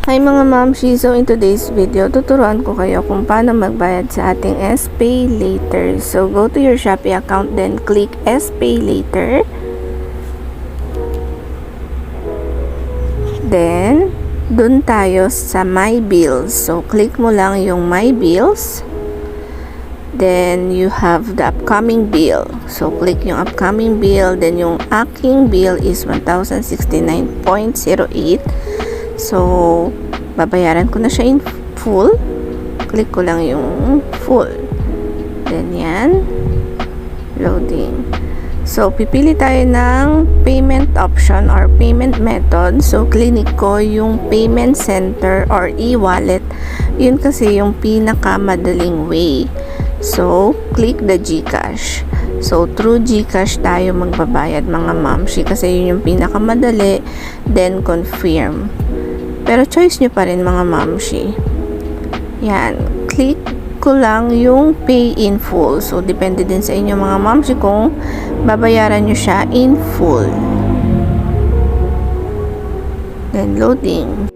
Hi mga mamshie, so in today's video, tuturuan ko kayo kung paano magbayad sa ating Spaylater. So go to your Shopee account, then click Spaylater. Then, dun tayo sa My Bills. So click mo lang yung My Bills. Then, you have the upcoming bill. So click yung upcoming bill. Then, yung aking bill is 1,069.08. So, babayaran ko na siya in full. Click ko lang yung full. Then, yan. Loading. So, pipili tayo ng payment option or payment method. So, click ko yung payment center or e-wallet. Yun kasi yung pinakamadaling way. So, click the Gcash. So, through Gcash tayo magbabayad mga mamshie kasi yun yung pinakamadali. Then, confirm. Pero choice nyo pa rin mga mamshie. Yan. Click ko lang yung pay in full. So, depende din sa inyo mga mamshie kung babayaran nyo siya in full. Then, loading.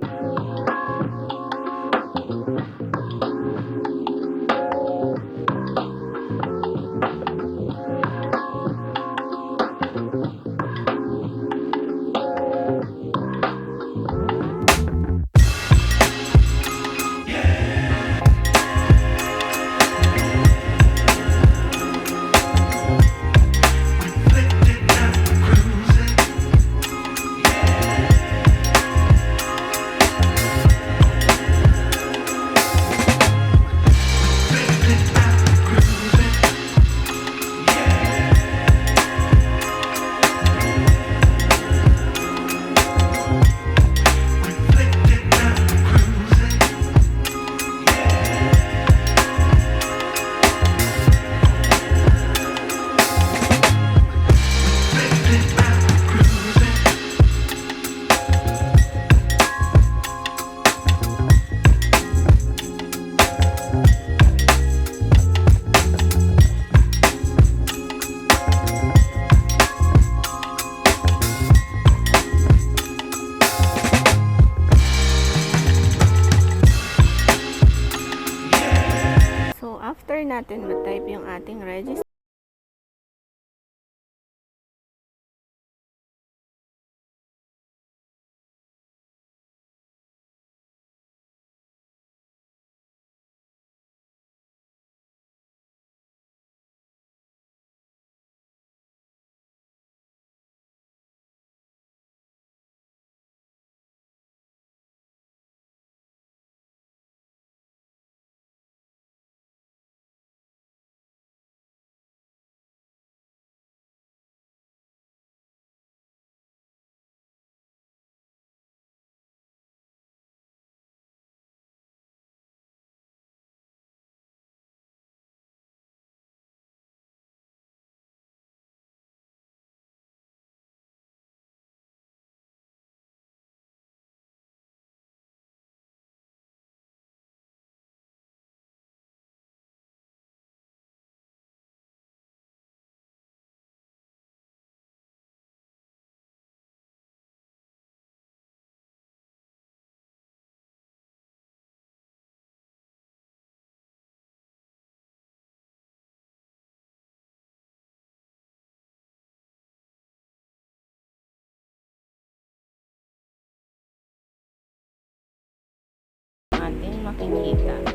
After natin ma-type yung ating register, ating makikita.